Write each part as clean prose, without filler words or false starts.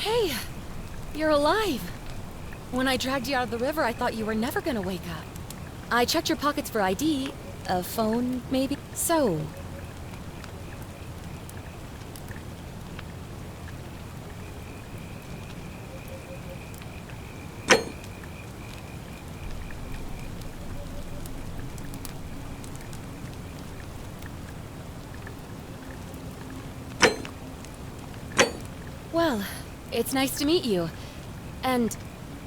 Hey, you're alive. When I dragged you out of the river, I thought you were never gonna wake up. I checked your pockets for ID, a phone, maybe. So, well, it's nice to meet you. And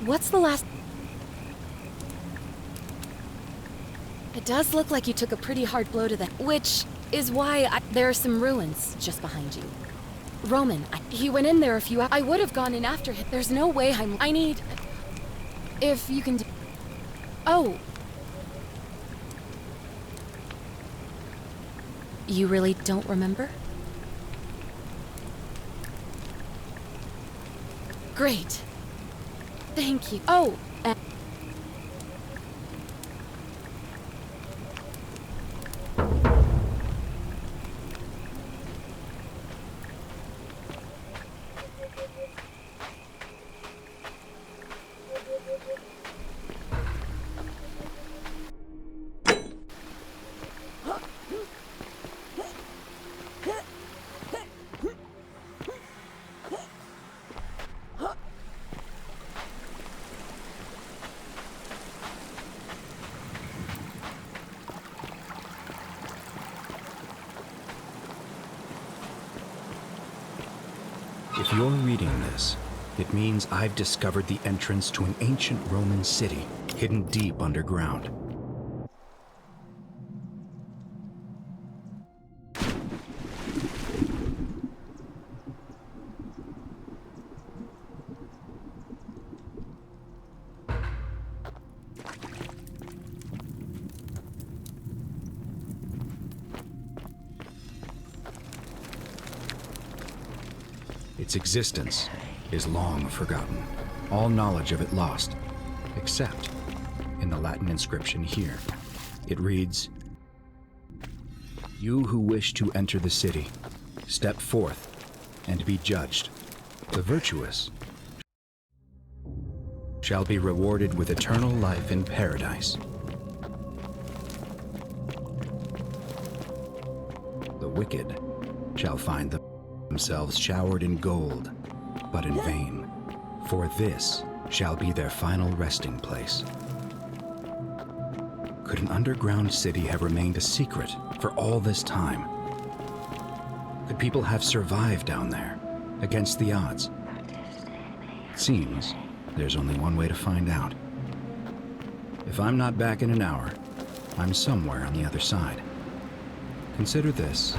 what's the last... It does look like you took a pretty hard blow to the... Which is why there are some ruins just behind you. Roman, he went in there a few hours... I would have gone in after him. There's no way I need... If you can do... Oh. You really don't remember? Great. Thank you. Oh, If you're reading this, it means I've discovered the entrance to an ancient Roman city hidden deep underground. Its existence is long forgotten, all knowledge of it lost, except in the Latin inscription here. It reads, "You who wish to enter the city, step forth and be judged. The virtuous shall be rewarded with eternal life in paradise. The wicked shall find themselves showered in gold, but in vain, for this shall be their final resting place." Could an underground city have remained a secret for all this time? Could people have survived down there, against the odds? It seems there's only one way to find out. If I'm not back in an hour, I'm somewhere on the other side. Consider this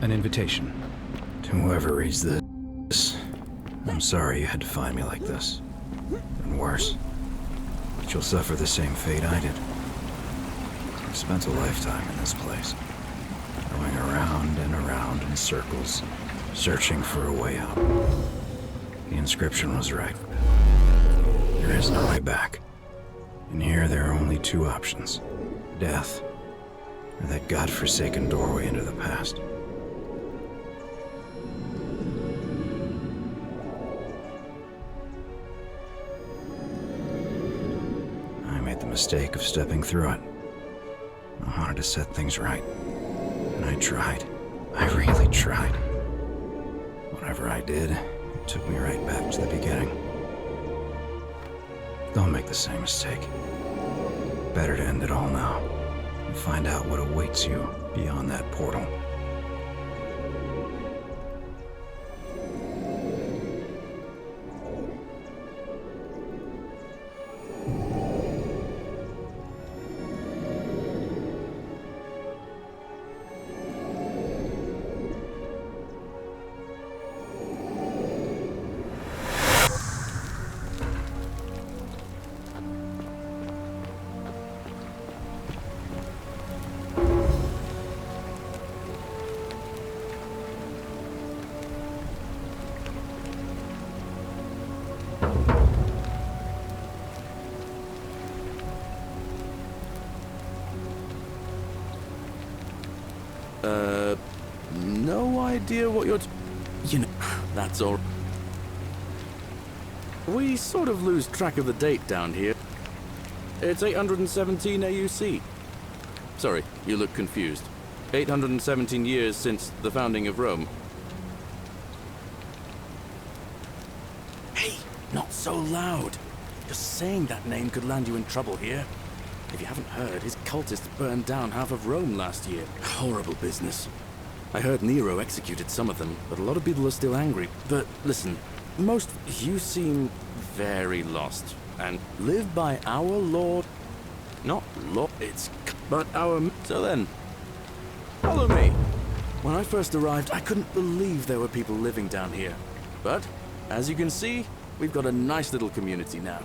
an invitation. To whoever reads this, I'm sorry you had to find me like this. And worse, but you'll suffer the same fate I did. I've spent a lifetime in this place, going around and around in circles, searching for a way out. The inscription was right. There is no way back. And here there are only two options: death, or that godforsaken doorway into the past. Mistake of stepping through it. I wanted to set things right, and I tried. I really tried. Whatever I did, it took me right back to the beginning. Don't make the same mistake. Better to end it all now and find out what awaits you beyond that portal. No idea what you're... You know, that's all... We sort of lose track of the date down here. It's 817 AUC. Sorry, you look confused. 817 years since the founding of Rome. Hey, not so loud. Just saying that name could land you in trouble here. If you haven't heard, his cultists burned down half of Rome last year. Horrible business. I heard Nero executed some of them, but a lot of people are still angry. But listen, you seem very lost, and live by our Lord. Not law, but our... So then, follow me. When I first arrived, I couldn't believe there were people living down here. But, as you can see, we've got a nice little community now.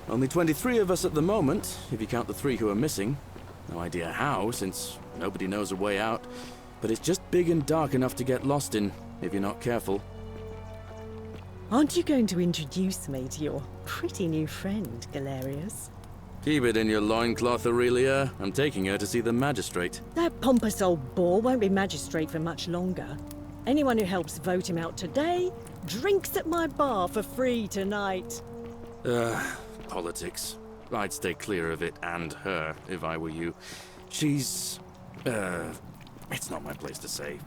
Only 23 of us at the moment, if you count the 3 who are missing. No idea how, since nobody knows a way out. But it's just big and dark enough to get lost in, if you're not careful. Aren't you going to introduce me to your pretty new friend, Galerius? Keep it in your loincloth, Aurelia. I'm taking her to see the magistrate. That pompous old bore won't be magistrate for much longer. Anyone who helps vote him out today drinks at my bar for free tonight. Politics. I'd stay clear of it and her, if I were you. She's... it's not my place to say.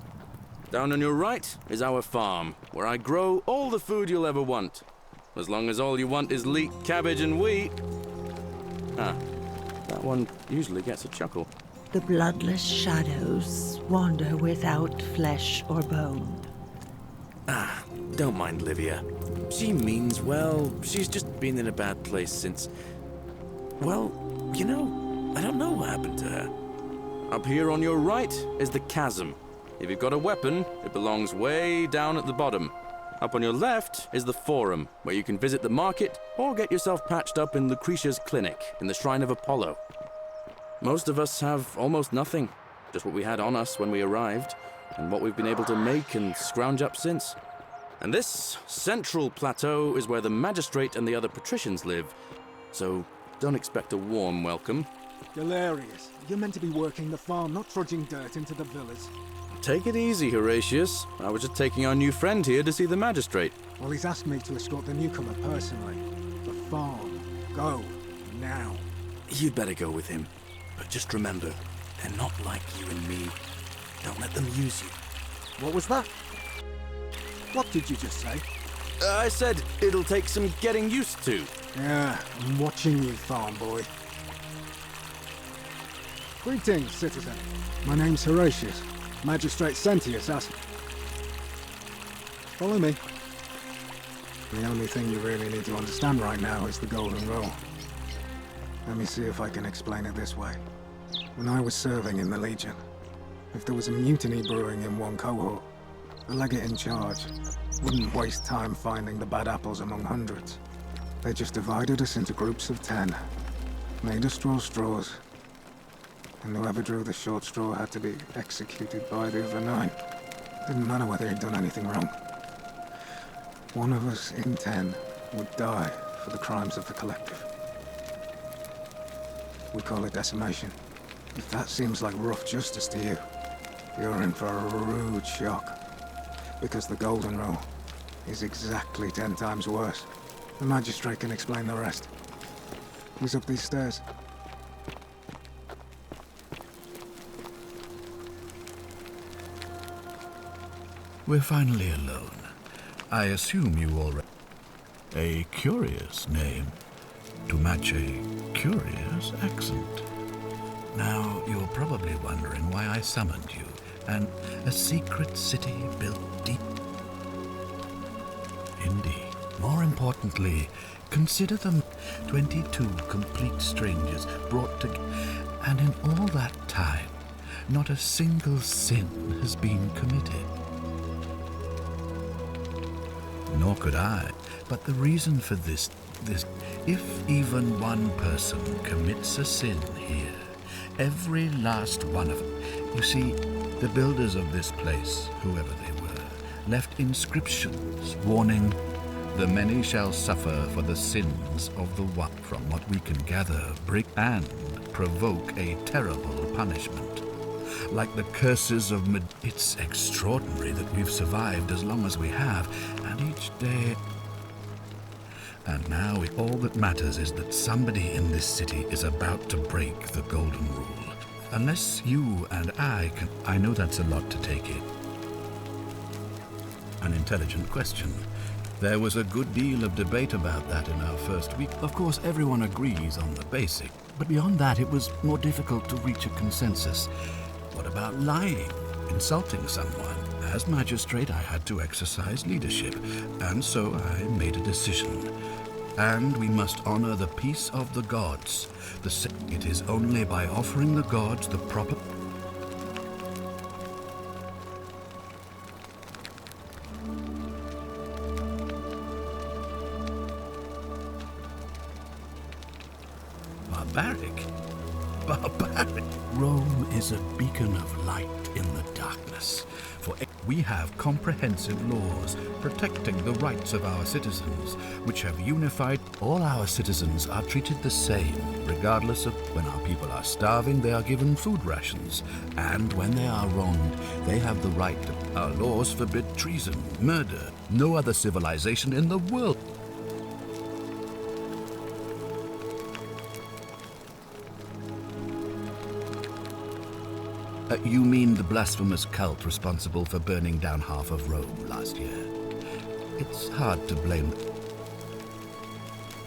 Down on your right is our farm, where I grow all the food you'll ever want. As long as all you want is leek, cabbage, and wheat. Ah, that one usually gets a chuckle. The bloodless shadows wander without flesh or bone. Don't mind Livia. She means well. She's just been in a bad place since... Well, you know, I don't know what happened to her. Up here on your right is the chasm. If you've got a weapon, it belongs way down at the bottom. Up on your left is the Forum, where you can visit the market or get yourself patched up in Lucretia's clinic in the Shrine of Apollo. Most of us have almost nothing, just what we had on us when we arrived, and what we've been able to make and scrounge up since. And this central plateau is where the magistrate and the other patricians live, so don't expect a warm welcome. Galerius, you're meant to be working the farm, not trudging dirt into the villas. Take it easy, Horatius. I was just taking our new friend here to see the magistrate. Well, he's asked me to escort the newcomer personally. The farm. Go. Now. You'd better go with him. But just remember, they're not like you and me. Don't let them use you. What was that? What did you just say? I said it'll take some getting used to. Yeah, I'm watching you, farm boy. Greetings, citizen. My name's Horatius. Magistrate Sentius asked... Follow me. The only thing you really need to understand right now is the Golden Rule. Let me see if I can explain it this way. When I was serving in the Legion, if there was a mutiny brewing in one cohort, the legate in charge wouldn't waste time finding the bad apples among hundreds. They just divided us into groups of 10, made us draw straws, and whoever drew the short straw had to be executed by the other 9. Didn't matter whether he'd done anything wrong. One of us in 10 would die for the crimes of the collective. We call it decimation. If that seems like rough justice to you, you're in for a rude shock. Because the Golden Rule is exactly 10 times worse. The magistrate can explain the rest. He's up these stairs. We're finally alone. I assume you already... A curious name to match a curious accent. Now, you're probably wondering why I summoned you, and a secret city built deep. Indeed. More importantly, consider them 22 complete strangers brought together, and in all that time, not a single sin has been committed. Nor could I, but the reason for this, if even one person commits a sin here, every last one of them, you see, the builders of this place, whoever they were, left inscriptions warning, the many shall suffer for the sins of the one. From what we can gather, break and provoke a terrible punishment. Like the curses of It's extraordinary that we've survived as long as we have, and each day... And now all that matters is that somebody in this city is about to break the Golden Rule. Unless you and I can... I know that's a lot to take in. An intelligent question. There was a good deal of debate about that in our first week. Of course, everyone agrees on the basic, but beyond that, it was more difficult to reach a consensus. What about lying, insulting someone? As magistrate, I had to exercise leadership, and so I made a decision. And we must honor the peace of the gods. It is only by offering the gods the proper... Barbaric. Rome is a beacon of light in the darkness. For we have comprehensive laws protecting the rights of our citizens, which have unified. All our citizens are treated the same, regardless of when our people are starving, they are given food rations, and when they are wronged, they have the right to. Our laws forbid treason, murder. No other civilization in the world. You mean the blasphemous cult responsible for burning down half of Rome last year? It's hard to blame them.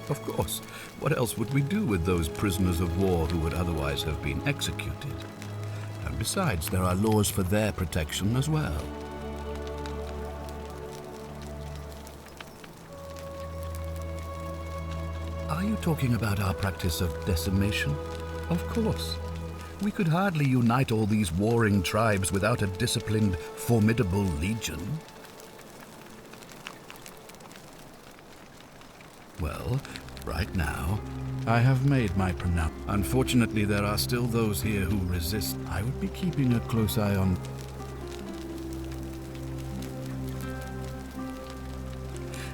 Of course. What else would we do with those prisoners of war who would otherwise have been executed? And besides, there are laws for their protection as well. Are you talking about our practice of decimation? Of course. We could hardly unite all these warring tribes without a disciplined, formidable legion. Well, right now, I have made my pronouncement. Unfortunately, there are still those here who resist. I would be keeping a close eye on...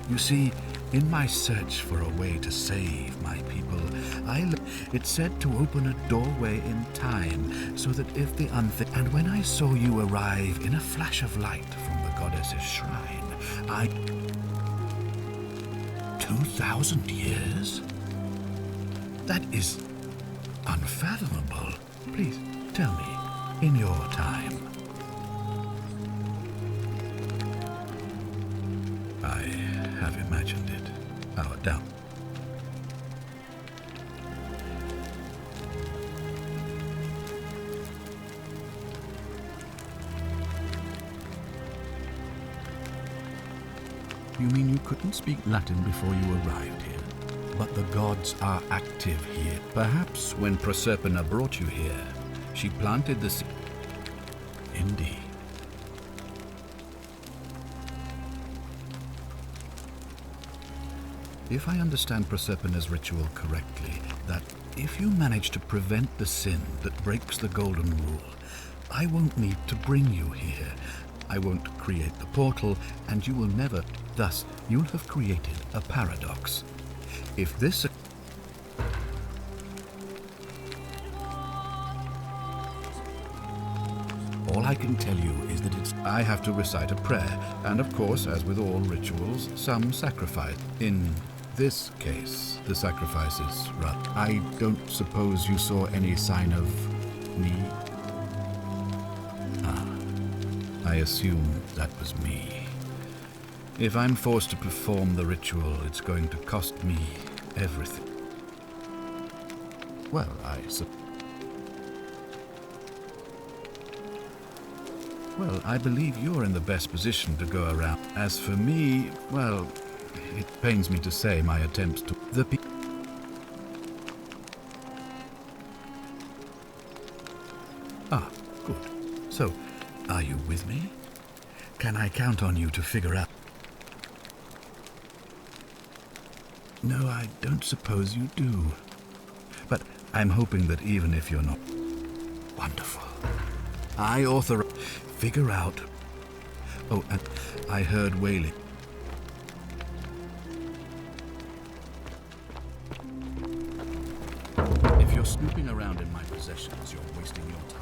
You see, in my search for a way to save my people, it said to open a doorway in time, so that if the And when I saw you arrive in a flash of light from the goddess's shrine, 2,000 years? That is unfathomable. Please, tell me, in your time. I have imagined it. Our doubt. You mean you couldn't speak Latin before you arrived here? But the gods are active here. Perhaps when Proserpina brought you here, she planted the seed. Indeed. If I understand Proserpina's ritual correctly, that if you manage to prevent the sin that breaks the Golden Rule, I won't need to bring you here. I won't create the portal, and you will never... Thus, you'll have created a paradox. If this... All I can tell you is that I have to recite a prayer, and of course, as with all rituals, some sacrifice. In this case, the sacrifice is right. I don't suppose you saw any sign of need? I assume that was me. If I'm forced to perform the ritual, it's going to cost me everything. Well, I believe you're in the best position to go around. As for me, well, it pains me to say my attempts to... Good. So, are you with me? Can I count on you to figure out... No, I don't suppose you do. But I'm hoping that even if you're not... Wonderful. I authorize... Figure out... Oh, and I heard wailing. If you're snooping around in my possessions, you're wasting your time.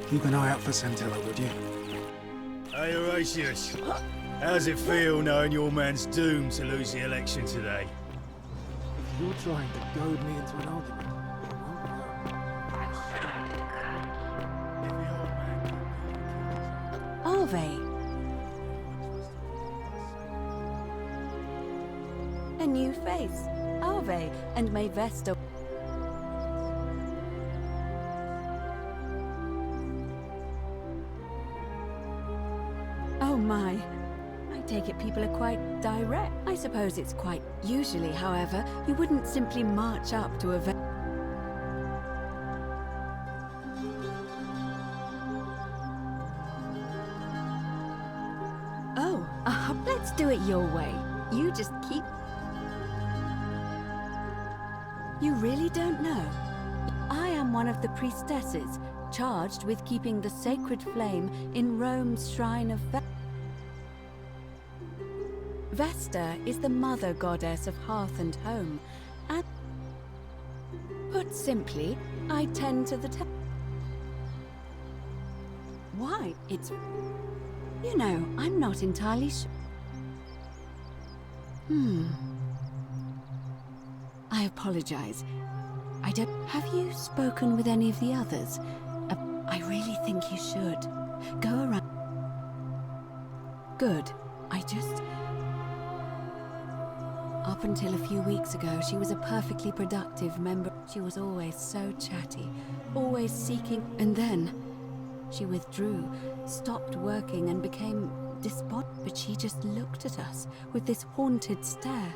Keep an eye out for Scintilla, would you? Hey, Horatius. How's it feel knowing your man's doomed to lose the election today? If you're trying to goad me into an argument, it won't work. Arve. A new face. Arve, and may Vesta... Oh my. I take it people are quite direct. I suppose it's quite... Usually, however, you wouldn't simply march up to a... Oh, let's do it your way. You just keep... You really don't know? I am one of the priestesses, charged with keeping the sacred flame in Rome's shrine of Vesta is the mother goddess of hearth and home, and put simply, I tend to the Why, it's... You know, I'm not entirely sure. I apologize. I don't... Have you spoken with any of the others? I really think you should. Go around... Good. I just... Up until a few weeks ago, she was a perfectly productive member. She was always so chatty, always seeking... And then, she withdrew, stopped working and became despondent. But she just looked at us with this haunted stare.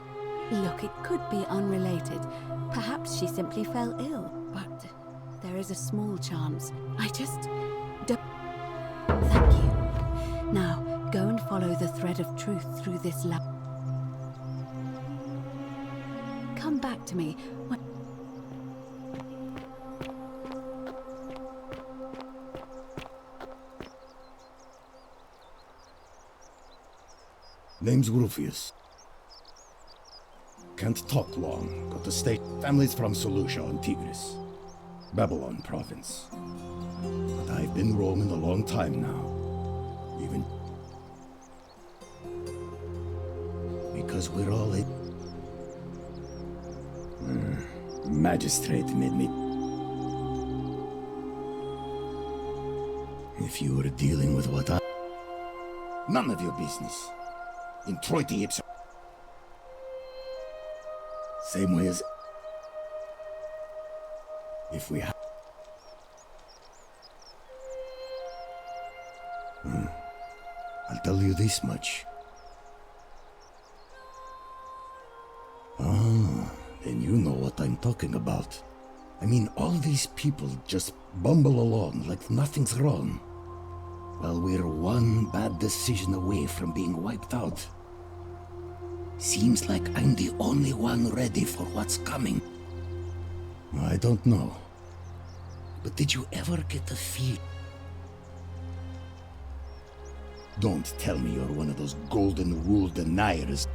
Look, it could be unrelated. Perhaps she simply fell ill, but there is a small chance. I just don't... Thank you. Now, go and follow the thread of truth through this lab. Come back to me when... Name's Rufius. Can't talk long. Got to stay. Families from Seleucia on Tigris, Babylon province. But I've been roaming a long time now. Even because we're all in. Magistrate made me. If you were dealing with what I... None of your business. In Troiti ipso. Same way as... If we have... I'll tell you this much. Then you know what I'm talking about. I mean, all these people just bumble along like nothing's wrong, while we're one bad decision away from being wiped out. Seems like I'm the only one ready for what's coming. I don't know. But did you ever get a feel? Don't tell me you're one of those golden rule deniers.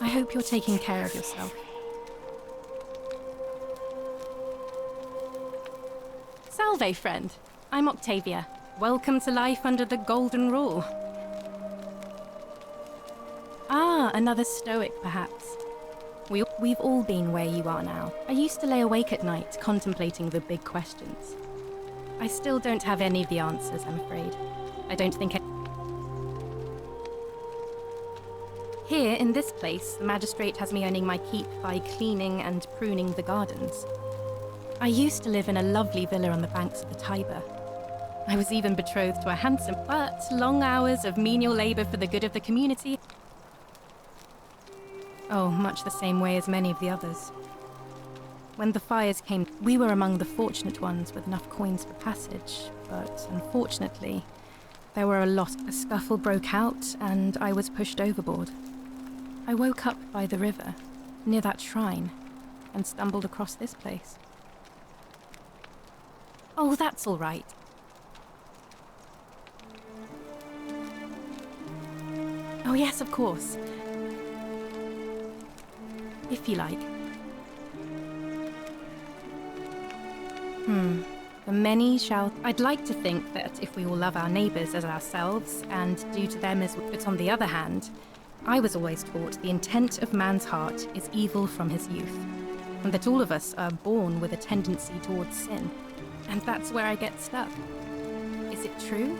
I hope you're taking care of yourself. Salve, friend. I'm Octavia. Welcome to life under the Golden Rule. Ah, another stoic, perhaps. We've all been where you are now. I used to lay awake at night, contemplating the big questions. I still don't have any of the answers, I'm afraid. I don't think Here, in this place, the magistrate has me earning my keep by cleaning and pruning the gardens. I used to live in a lovely villa on the banks of the Tiber. I was even betrothed to a handsome, but long hours of menial labor for the good of the community. Oh, much the same way as many of the others. When the fires came, we were among the fortunate ones with enough coins for passage, but unfortunately, there were a lot. A scuffle broke out, and I was pushed overboard. I woke up by the river, near that shrine, and stumbled across this place. Oh, that's all right. Oh, yes, of course. If you like. The many shall... I'd like to think that if we all love our neighbours as ourselves, and do to them as... But on the other hand, I was always taught the intent of man's heart is evil from his youth, and that all of us are born with a tendency towards sin. And that's where I get stuck. Is it true?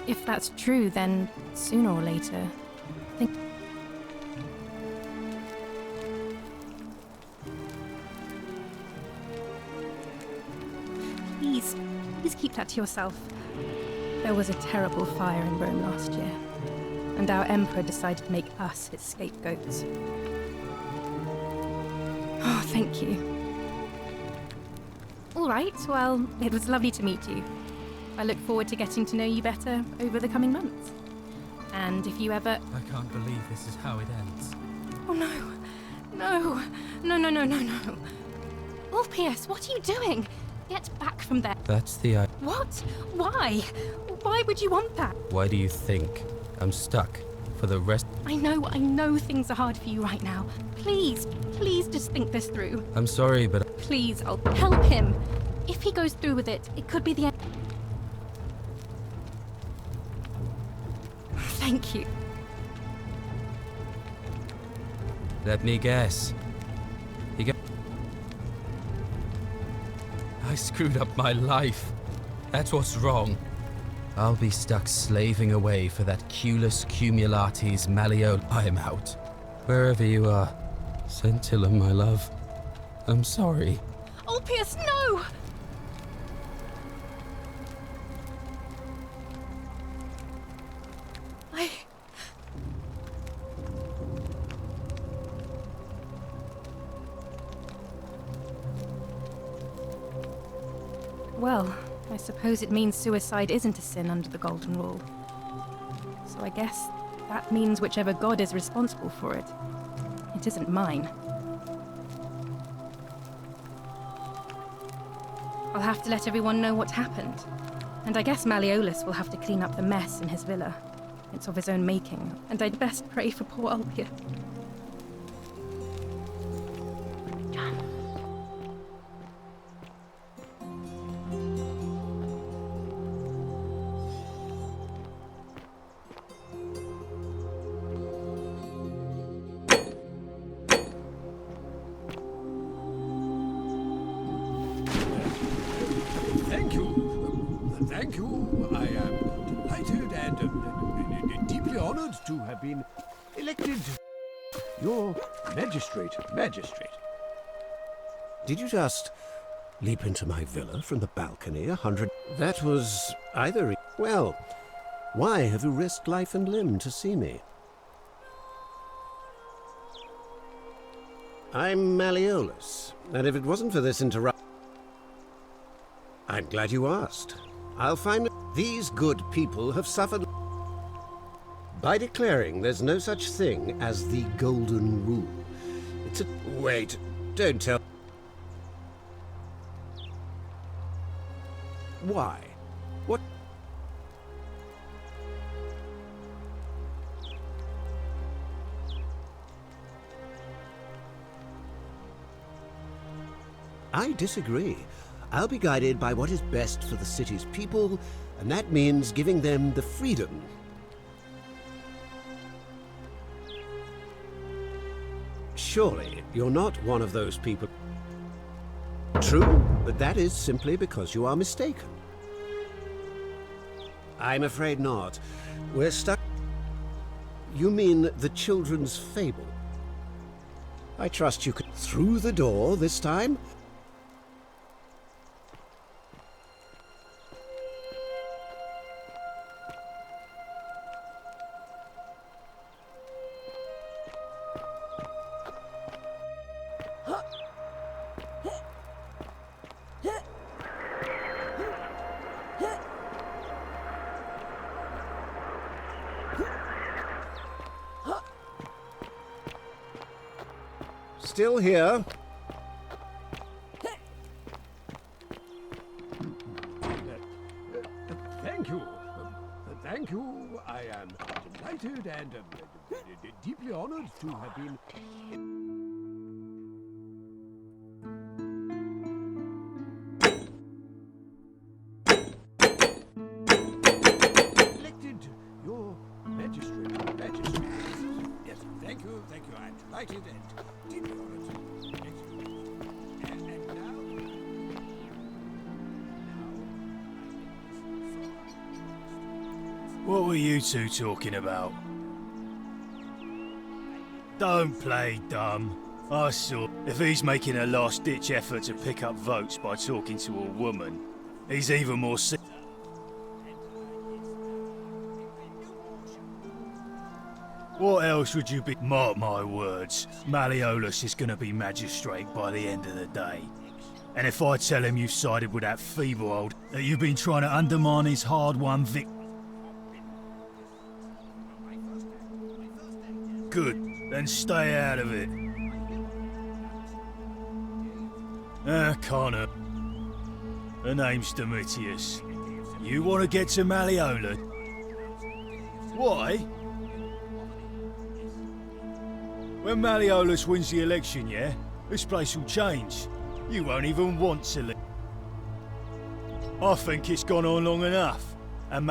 If that's true, then sooner or later, Please keep that to yourself. There was a terrible fire in Rome last year, and our emperor decided to make us his scapegoats. Oh, thank you. All right, well, it was lovely to meet you. I look forward to getting to know you better over the coming months. And if you ever... I can't believe this is how it ends. Oh, no. No. No, no, no, no, no. Ulpius, what are you doing? Get back from there. That's the... What? Why? Why would you want that? Why do you think I'm stuck for the rest? I know things are hard for you right now. Please just think this through. I'm sorry, but... Please, I'll help him. If he goes through with it, it could be the end. Thank you. Let me guess. I screwed up my life. That's what's wrong. I'll be stuck slaving away for that culus cumulatis malleolo. I'm out. Wherever you are, Scintilla, my love. I'm sorry. Ulpius, no! Well, I suppose it means suicide isn't a sin under the Golden Rule. So I guess that means whichever god is responsible for it. It isn't mine. I'll have to let everyone know what happened. And I guess Malleolus will have to clean up the mess in his villa. It's of his own making, and I'd best pray for poor Ulpius. Thank you. I am delighted and deeply honored to have been elected your magistrate. Did you just leap into my villa from the balcony 100? That was either... Well, why have you risked life and limb to see me? I'm Malleolus, and if it wasn't for this interruption... I'm glad you asked. I'll find... These good people have suffered by declaring there's no such thing as the Golden Rule. It's a... Wait, don't tell... Why? What? I disagree. I'll be guided by what is best for the city's people, and that means giving them the freedom. Surely, you're not one of those people. True, but that is simply because you are mistaken. I'm afraid not. We're stuck. You mean the children's fable? I trust you could through the door this time? Still here. Thank you. Thank you. I am delighted and deeply honored to have been... elected your magistrate. Yes, thank you. I'm delighted and deeply honored. What were you two talking about? Don't play dumb. I saw. If he's making a last-ditch effort to pick up votes by talking to a woman, he's even more sick. What else would you be? Mark my words, Malleolus is gonna be magistrate by the end of the day. And if I tell him you've sided with that feeble old, that you've been trying to undermine his hard-won victory. Good, then stay out of it. Connor. Her name's Domitius. You want to get to Malleolus? Why? When Malleolus wins the election, yeah? This place will change. You won't even want to live. I think it's gone on long enough. And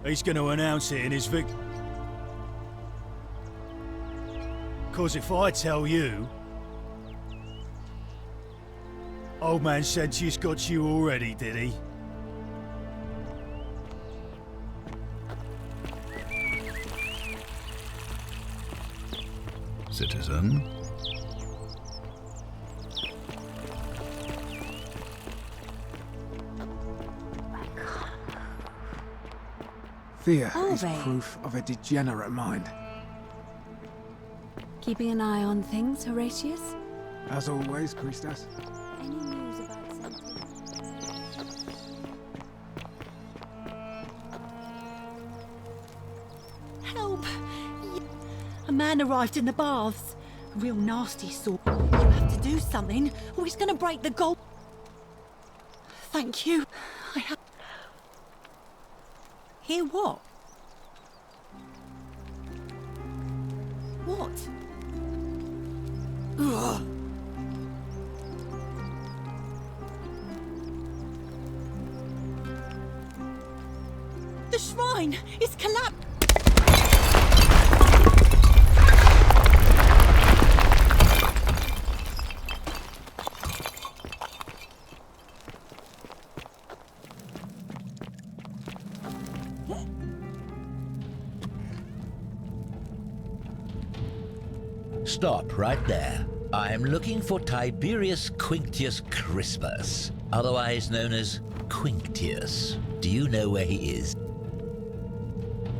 he's going to announce it in his victory. 'Cause if I tell you... Old man Sentius got you already, did he? Citizen? Fear is Alright. proof of a degenerate mind. Keeping an eye on things, Horatius? As always, Priestess. Any news about Sentius? Help! A man arrived in the baths. A real nasty sort. You have to do something, or he's gonna break the gold. Thank you. I have. Hear what? What? Ugh. The shrine is collapsed. Stop right there. I'm looking for Tiberius Quinctius Crispus, otherwise known as Quinctius. Do you know where he is?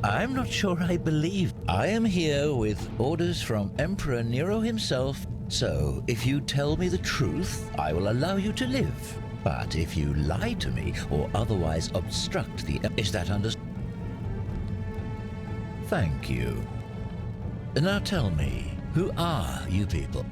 I'm not sure I believe. I am here with orders from Emperor Nero himself, so if you tell me the truth, I will allow you to live. But if you lie to me or otherwise obstruct the... Is that understood? Thank you. Now tell me, who are you people?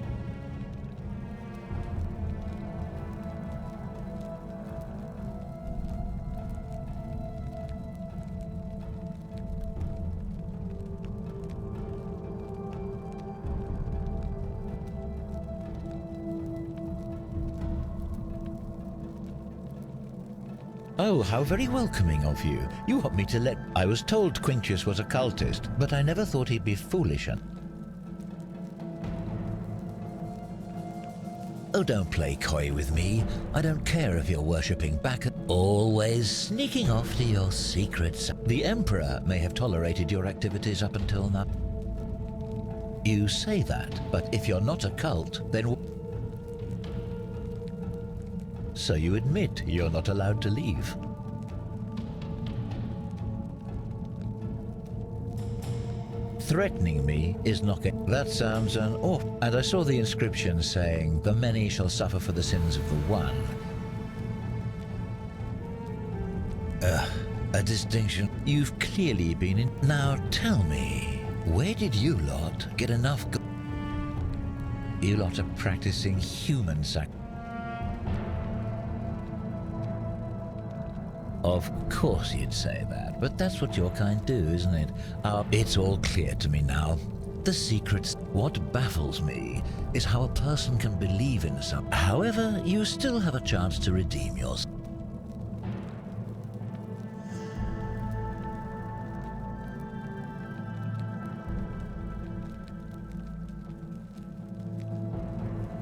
Oh, how very welcoming of you. You want me to let... I was told Quinctius was a cultist, but I never thought he'd be foolish and... Oh, don't play coy with me. I don't care if you're worshipping back at... Always sneaking off to your secrets. The Emperor may have tolerated your activities up until now. You say that, but if you're not a cult, then... So you admit you're not allowed to leave. Threatening me is not... That sounds an awful... And I saw the inscription saying, the many shall suffer for the sins of the one. A distinction. You've clearly been in... Now tell me, where did you lot get enough... You lot are practicing human sacrifice. Of course you'd say that, but that's what your kind do, isn't it? It's all clear to me now. The secrets. What baffles me is how a person can believe in something. However, you still have a chance to redeem yourself.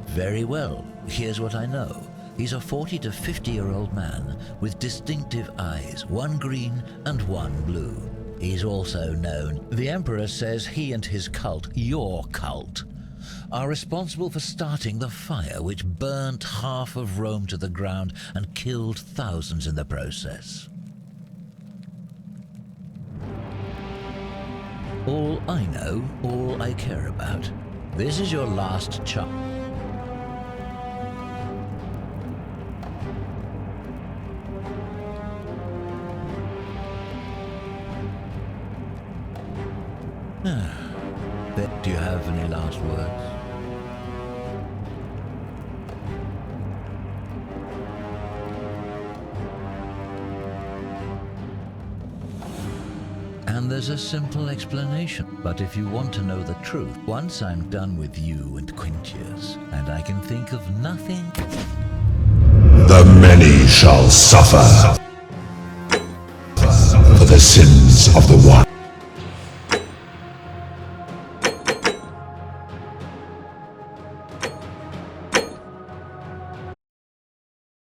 Very well. Here's what I know. He's a 40 to 50-year-old man with distinctive eyes, one green and one blue. He's also known. The Emperor says he and his cult, your cult, are responsible for starting the fire which burnt half of Rome to the ground and killed thousands in the process. All I know, all I care about. This is your last chance. Do you have any last words? And there's a simple explanation. But if you want to know the truth, once I'm done with you and Quinctius, and I can think of nothing... The many shall suffer for the sins of the one.